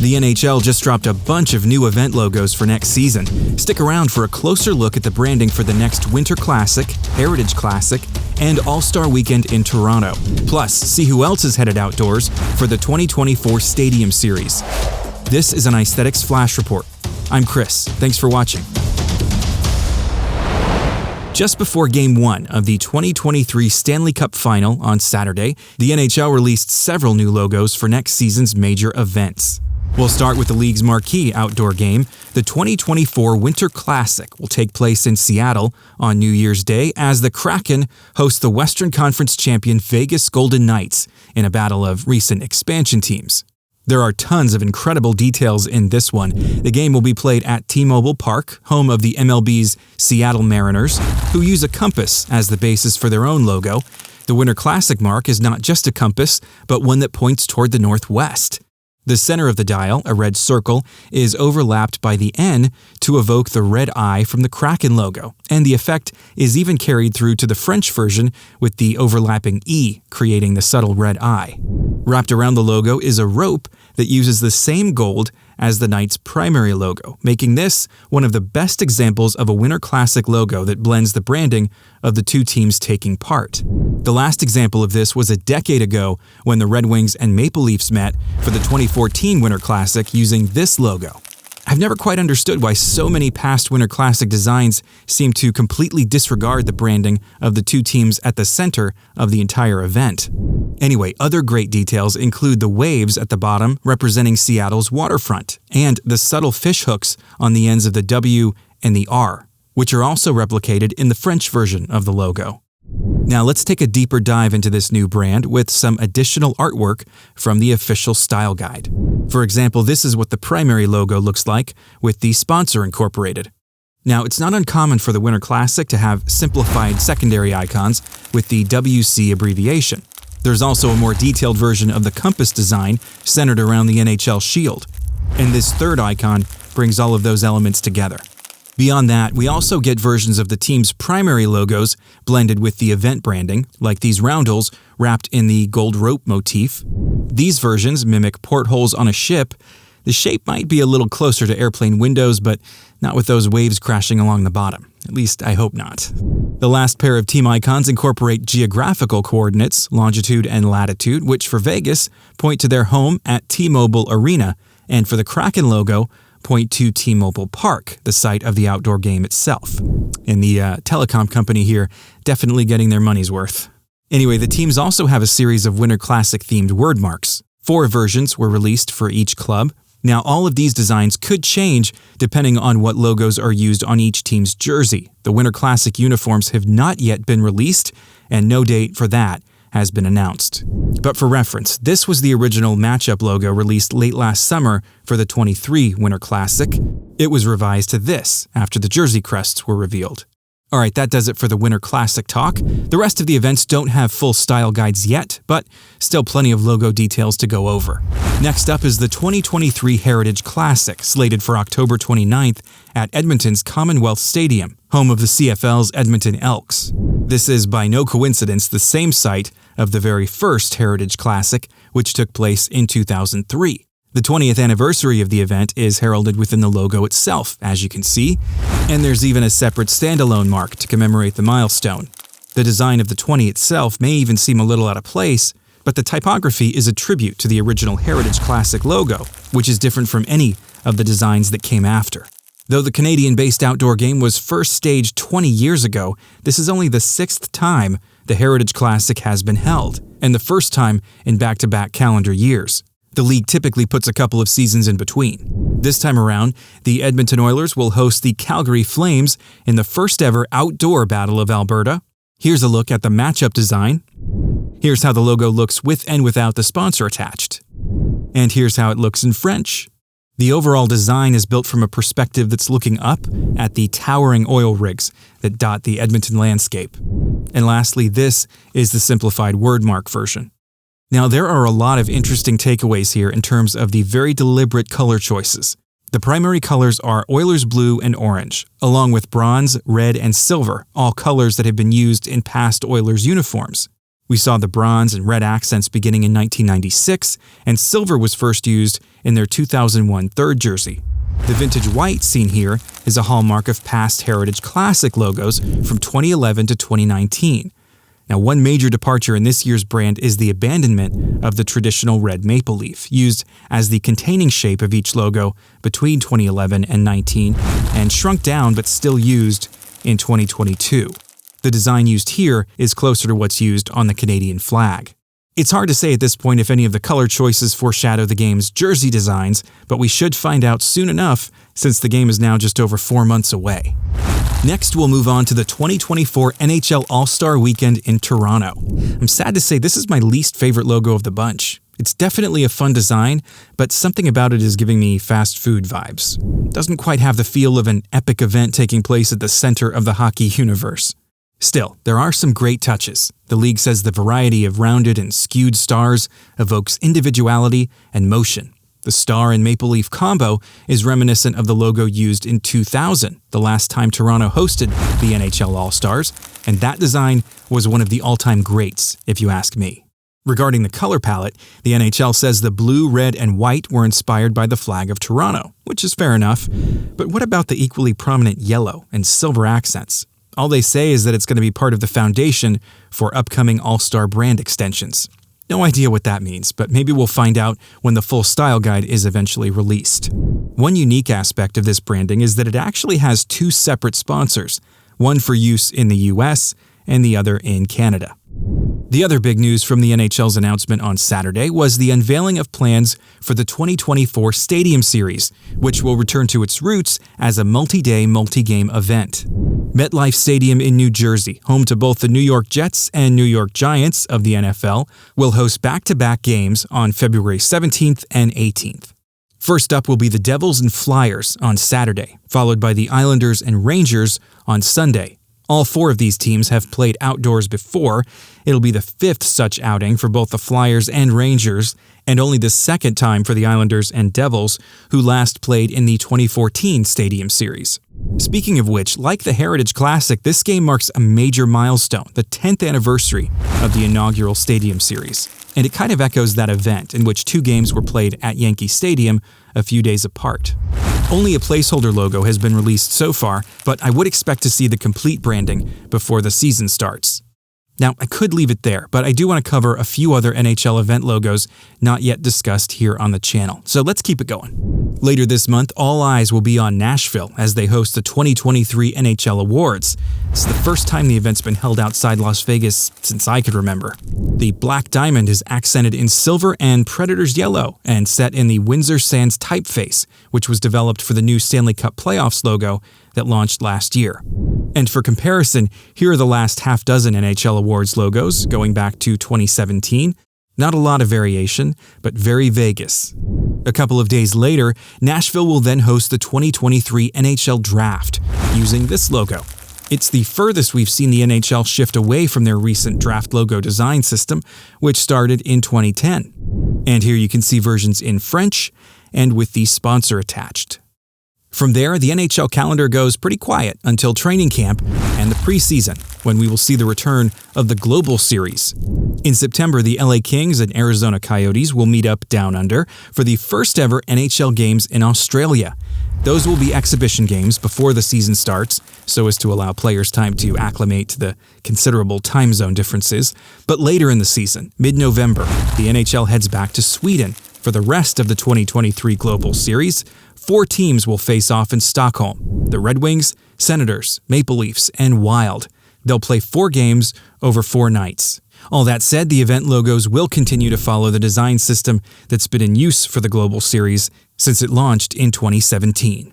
The NHL just dropped a bunch of new event logos for next season. Stick around for a closer look at the branding for the next Winter Classic, Heritage Classic, and All-Star Weekend in Toronto. Plus, see who else is headed outdoors for the 2024 Stadium Series. This is an Icethetics Flash Report. I'm Chris. Thanks for watching. Just before Game 1 of the 2023 Stanley Cup Final on Saturday, the NHL released several new logos for next season's major events. We'll start with the league's marquee outdoor game. The 2024 Winter Classic will take place in Seattle on New Year's Day as the Kraken host the Western Conference champion Vegas Golden Knights in a battle of recent expansion teams. There are tons of incredible details in this one. The game will be played at T-Mobile Park, home of the MLB's Seattle Mariners, who use a compass as the basis for their own logo. The Winter Classic mark is not just a compass, but one that points toward the northwest. The center of the dial, a red circle, is overlapped by the N to evoke the red eye from the Kraken logo, and the effect is even carried through to the French version with the overlapping E creating the subtle red eye. Wrapped around the logo is a rope that uses the same gold as the Knights' primary logo, making this one of the best examples of a Winter Classic logo that blends the branding of the two teams taking part. The last example of this was a decade ago when the Red Wings and Maple Leafs met for the 2014 Winter Classic using this logo. I've never quite understood why so many past Winter Classic designs seem to completely disregard the branding of the two teams at the center of the entire event. Anyway, other great details include the waves at the bottom representing Seattle's waterfront, and the subtle fish hooks on the ends of the W and the R, which are also replicated in the French version of the logo. Now let's take a deeper dive into this new brand with some additional artwork from the official style guide. For example, this is what the primary logo looks like with the sponsor incorporated. Now, it's not uncommon for the Winter Classic to have simplified secondary icons with the WC abbreviation. There's also a more detailed version of the compass design centered around the NHL shield. And this third icon brings all of those elements together. Beyond that, we also get versions of the team's primary logos blended with the event branding, like these roundels wrapped in the gold rope motif. These versions mimic portholes on a ship. The shape might be a little closer to airplane windows, but not with those waves crashing along the bottom. At least, I hope not. The last pair of team icons incorporate geographical coordinates, longitude and latitude, which for Vegas point to their home at T-Mobile Arena, and for the Kraken logo, point to T-Mobile Park, the site of the outdoor game itself. And the telecom company here definitely getting their money's worth. Anyway, the teams also have a series of Winter Classic-themed word marks. 4 versions were released for each club. Now, all of these designs could change depending on what logos are used on each team's jersey. The Winter Classic uniforms have not yet been released, and no date for that has been announced. But for reference, this was the original matchup logo released late last summer for the 23 Winter Classic. It was revised to this after the jersey crests were revealed. Alright, that does it for the Winter Classic talk. The rest of the events don't have full style guides yet, but still plenty of logo details to go over. Next up is the 2023 Heritage Classic, slated for October 29th at Edmonton's Commonwealth Stadium, home of the CFL's Edmonton Elks. This is by no coincidence the same site of the very first Heritage Classic, which took place in 2003. The 20th anniversary of the event is heralded within the logo itself, as you can see, and there's even a separate standalone mark to commemorate the milestone. The design of the 20 itself may even seem a little out of place, but the typography is a tribute to the original Heritage Classic logo, which is different from any of the designs that came after. Though the Canadian-based outdoor game was first staged 20 years ago, this is only the 6th time the Heritage Classic has been held, and the first time in back-to-back calendar years. The league typically puts a couple of seasons in between. This time around, the Edmonton Oilers will host the Calgary Flames in the first ever outdoor Battle of Alberta. Here's a look at the matchup design. Here's how the logo looks with and without the sponsor attached. And here's how it looks in French. The overall design is built from a perspective that's looking up at the towering oil rigs that dot the Edmonton landscape. And lastly, this is the simplified wordmark version. Now, there are a lot of interesting takeaways here in terms of the very deliberate color choices. The primary colors are Oilers blue and orange, along with bronze, red, and silver, all colors that have been used in past Oilers uniforms. We saw the bronze and red accents beginning in 1996, and silver was first used in their 2001 third jersey. The vintage white seen here is a hallmark of past Heritage Classic logos from 2011 to 2019. Now, one major departure in this year's brand is the abandonment of the traditional red maple leaf, used as the containing shape of each logo between 2011 and 19, and shrunk down but still used in 2022. The design used here is closer to what's used on the Canadian flag. It's hard to say at this point if any of the color choices foreshadow the game's jersey designs, but we should find out soon enough since the game is now just over 4 months away. Next, we'll move on to the 2024 NHL All-Star Weekend in Toronto. I'm sad to say this is my least favorite logo of the bunch. It's definitely a fun design, but something about it is giving me fast food vibes. Doesn't quite have the feel of an epic event taking place at the center of the hockey universe. Still, there are some great touches. The league says the variety of rounded and skewed stars evokes individuality and motion. The star and maple leaf combo is reminiscent of the logo used in 2000, the last time Toronto hosted the NHL All-Stars, and that design was one of the all-time greats, if you ask me. Regarding the color palette, the NHL says the blue, red, and white were inspired by the flag of Toronto, which is fair enough. But what about the equally prominent yellow and silver accents? All they say is that it's going to be part of the foundation for upcoming All-Star brand extensions. No idea what that means, but maybe we'll find out when the full style guide is eventually released. One unique aspect of this branding is that it actually has 2 separate sponsors, one for use in the US and the other in Canada. The other big news from the NHL's announcement on Saturday was the unveiling of plans for the 2024 Stadium Series, which will return to its roots as a multi-day, multi-game event. MetLife Stadium in New Jersey, home to both the New York Jets and New York Giants of the NFL, will host back-to-back games on February 17th and 18th. First up will be the Devils and Flyers on Saturday, followed by the Islanders and Rangers on Sunday. All 4 of these teams have played outdoors before. It'll be the 5th such outing for both the Flyers and Rangers, and only the 2nd time for the Islanders and Devils, who last played in the 2014 Stadium Series. Speaking of which, like the Heritage Classic, this game marks a major milestone, the 10th anniversary of the inaugural Stadium Series. And it kind of echoes that event in which 2 games were played at Yankee Stadium a few days apart. Only a placeholder logo has been released so far, but I would expect to see the complete branding before the season starts. Now, I could leave it there, but I do want to cover a few other NHL event logos not yet discussed here on the channel, so let's keep it going. Later this month, all eyes will be on Nashville as they host the 2023 NHL Awards. It's the first time the event's been held outside Las Vegas since I could remember. The black diamond is accented in silver and Predators yellow and set in the Windsor Sands typeface, which was developed for the new Stanley Cup Playoffs logo that launched last year. And for comparison, here are the last half dozen NHL Awards logos going back to 2017. Not a lot of variation, but very Vegas. A couple of days later, Nashville will then host the 2023 NHL Draft using this logo. It's the furthest we've seen the NHL shift away from their recent draft logo design system, which started in 2010. And here you can see versions in French and with the sponsor attached. From there, the NHL calendar goes pretty quiet until training camp and the preseason, when we will see the return of the Global Series. In September, the LA Kings and Arizona Coyotes will meet up down under for the first ever NHL games in Australia. Those will be exhibition games before the season starts, so as to allow players time to acclimate to the considerable time zone differences. But later in the season, mid-November, the NHL heads back to Sweden for the rest of the 2023 Global Series. 4 teams will face off in Stockholm: the Red Wings, Senators, Maple Leafs, and Wild. They'll play 4 games over 4 nights. All that said, the event logos will continue to follow the design system that's been in use for the Global Series since it launched in 2017.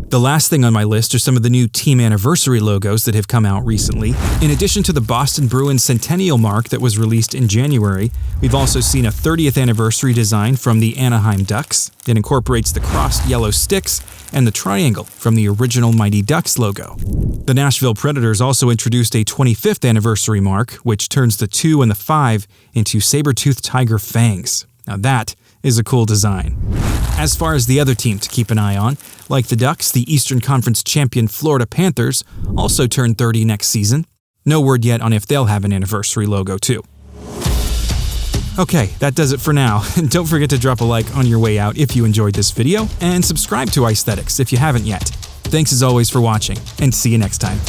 The last thing on my list are some of the new team anniversary logos that have come out recently. In addition to the Boston Bruins Centennial Mark that was released in January, we've also seen a 30th anniversary design from the Anaheim Ducks. It incorporates the crossed yellow sticks and the triangle from the original Mighty Ducks logo. The Nashville Predators also introduced a 25th anniversary mark, which turns the 2 and the 5 into saber-toothed tiger fangs. Now that is a cool design. As far as the other team to keep an eye on, like the Ducks, the Eastern Conference champion Florida Panthers also turn 30 next season. No word yet on if they'll have an anniversary logo too. Okay, that does it for now. Don't forget to drop a like on your way out if you enjoyed this video, and subscribe to Icethetics if you haven't yet. Thanks as always for watching, and see you next time.